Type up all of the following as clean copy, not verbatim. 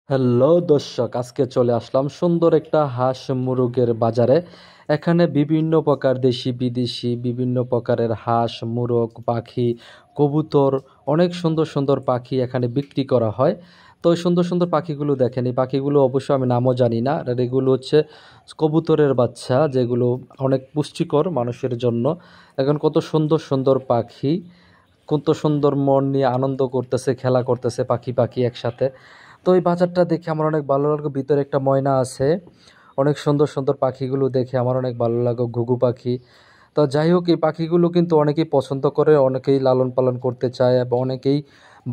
Hello দর্শক, আজকে চলে আসলাম সুন্দর একটা হাঁস মুরগের বাজারে। এখানে বিভিন্ন প্রকার দেশি বিদেশি বিভিন্ন প্রকারের হাঁস মুরগ পাখি কবুতর, অনেক সুন্দর সুন্দর পাখি এখানে বিক্রি করা হয়। তো ওই সুন্দর সুন্দর পাখিগুলো দেখেন, এই পাখিগুলো অবশ্য আমি নামও জানি না, আর এগুলো হচ্ছে কবুতরের বাচ্চা, যেগুলো অনেক পুষ্টিকর মানুষের জন্য। এখন কত সুন্দর সুন্দর পাখি, কত সুন্দর মন নিয়ে আনন্দ করতেছে, খেলা করতেছে পাখি পাখি একসাথে। তো এই বাজারটা দেখে আমার অনেক ভালো লাগে, ভিতরে একটা ময়না আছে। অনেক সুন্দর সুন্দর পাখিগুলো দেখে আমার অনেক ভালো লাগে, ঘুঘু পাখি। তো যাই হোক, এই পাখিগুলো কিন্তু অনেকেই পছন্দ করে, অনেকেই লালন পালন করতে চায় এবং অনেকেই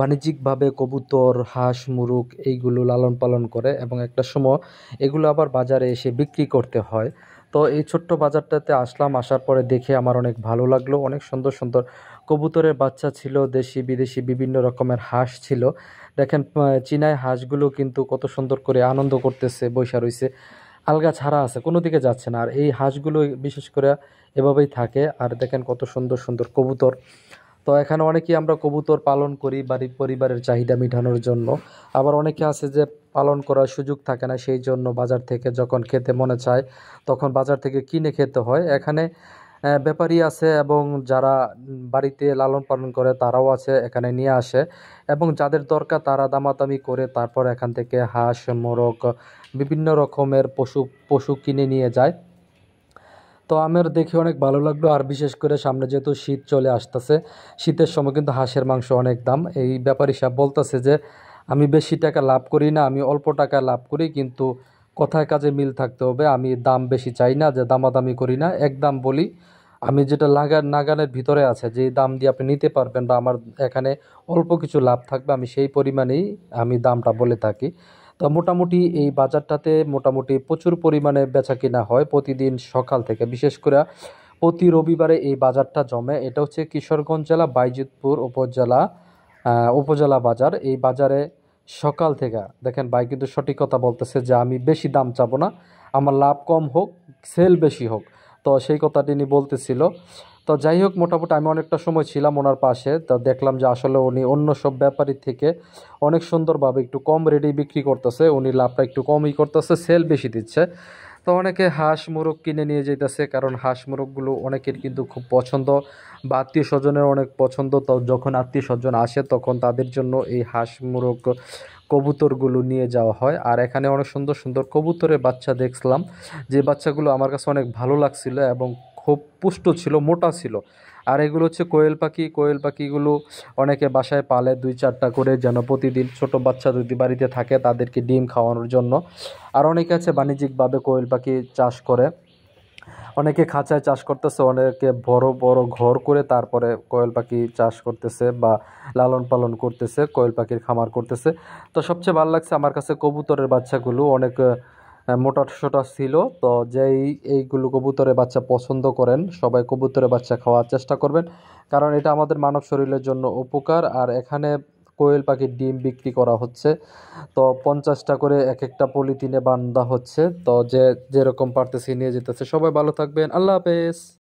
বাণিজ্যিকভাবে কবুতর হাঁস মুরগ এইগুলো লালন পালন করে এবং একটা সময় এগুলো আবার বাজারে এসে বিক্রি করতে হয়। তো এই ছোট্ট বাজারটাতে আসলাম, আসার পরে দেখে আমার অনেক ভালো লাগলো। অনেক সুন্দর সুন্দর কবুতরের বাচ্চা ছিল, দেশি বিদেশি বিভিন্ন রকমের হাঁস ছিল। দেখেন চীনাই হাঁসগুলো কিন্তু কত সুন্দর করে আনন্দ করতেছে, বৈশা রইছে, আলগা ছাড়া আছে, কোনো দিকে যাচ্ছে না। আর এই হাঁসগুলো বিশেষ করে এভাবেই থাকে। আর দেখেন কত সুন্দর সুন্দর কবুতর। তো এখানে অনেকেই আমরা কবুতর পালন করি বাড়ির পরিবারের চাহিদা মেটানোর জন্য। আবার অনেকে আছে যে পালন করার সুযোগ থাকে না, সেই জন্য বাজার থেকে যখন খেতে মনে চায় তখন বাজার থেকে কিনে খেতে হয়। এখানে ব্যাপারী আছে এবং যারা বাড়িতে লালন পালন করে তারাও আছে, এখানে নিয়ে আসে এবং যাদের দরকার তারা দামাদামি করে তারপর এখান থেকে হাঁস মোরগ বিভিন্ন রকমের পশু পশু কিনে নিয়ে যায়। তো আমার দেখে অনেক ভালো লাগলো। আর বিশেষ করে সামনে যেহেতু শীত চলে আসতেছে, শীতের সময় কিন্তু হাঁসের মাংস অনেক দাম। এই ব্যাপারী সাহেব বলতেছে যে আমি বেশি টাকা লাভ করি না, আমি অল্প টাকা লাভ করি, কিন্তু কথায় কাজে মিল থাকতে হবে। আমি দাম বেশি চাই না, যে দামাদামি করি না, এক দাম বলি। আমি যেটা নাগালের ভিতরে আছে, যে দাম দিয়ে আপনি নিতে পারবেন বা আমার এখানে অল্প কিছু লাভ থাকবে, আমি সেই পরিমাণেই আমি দামটা বলে থাকি। তো মোটামুটি এই বাজারটাতে মোটামুটি প্রচুর পরিমাণে বেচা কিনা হয় প্রতিদিন সকাল থেকে। বিশেষ করে প্রতি রবিবারে এই বাজারটা জমে। এটা হচ্ছে কিশোরগঞ্জ জেলা বাইজিতপুর উপজেলা বাজার। এই বাজারে সকাল থেকে দেখেন, ভাই কিন্তু সঠিক কথা বলতেছে যে আমি বেশি দাম চাবো না, আমার লাভ কম হোক, সেল বেশি হোক। তো সেই কথা তিনি বলতেছিল। তো যাই হোক, মোটামুটি আমি অনেকটা সময় ছিলাম ওনার পাশে, তো দেখলাম যে আসলে উনি অন্য সব ব্যাপারীর থেকে অনেক সুন্দরভাবে একটু কম রেটে বিক্রি করতেছে, উনি লাভটা একটু কমই করতেছে, সেল বেশি দিচ্ছে। তো অনেকে হাঁস মুরগ কিনে নিয়ে যেতেছে, কারণ হাঁস মুরগগুলো অনেকের কিন্তু খুব পছন্দ বা আত্মীয় স্বজনের অনেক পছন্দ। তো যখন আত্মীয় স্বজন আসে তখন তাদের জন্য এই হাঁস মুরগ কবুতরগুলো নিয়ে যাওয়া হয়। আর এখানে অনেক সুন্দর সুন্দর কবুতরের বাচ্চা দেখলাম, যে বাচ্চাগুলো আমার কাছে অনেক ভালো লাগছিল এবং খুব পুষ্ট ছিল, মোটা ছিল। আর এগুলো হচ্ছে কোয়েল পাখি। কোয়েল পাখিগুলো অনেকে বাসায় পালে 2-4টা করে, যেন প্রতিদিন ছোট বাচ্চা যদি বাড়িতে থাকে তাদেরকে ডিম খাওয়ানোর জন্য। আর অনেকে আছে বাণিজ্যিকভাবে কোয়েল পাখি চাষ করে, অনেকে খাঁচায় চাষ করতেছে, অনেকে বড় বড় ঘর করে তারপরে কোয়েল পাখি চাষ করতেছে বা লালন পালন করতেছে, কোয়েল পাখির খামার করতেছে। তো সবচেয়ে ভালো লাগছে আমার কাছে কবুতরের বাচ্চাগুলো, অনেক মোটা সোটা ছিল। তো যেই এইগুলো কবুতরের বাচ্চা পছন্দ করেন সবাই কবুতরের বাচ্চা খাওয়ার চেষ্টা করবেন, কারণ এটা আমাদের মানব শরীরের জন্য উপকার। আর এখানে কোয়েল পাখির ডিম বিক্রি করা হচ্ছে, তো 50টা করে এক একটা পলিথিনে বান্ধা হচ্ছে। তো যে যেরকম পারতেছি নিয়ে যেতেছে। সবাই ভালো থাকবেন, আল্লাহ হাফেজ।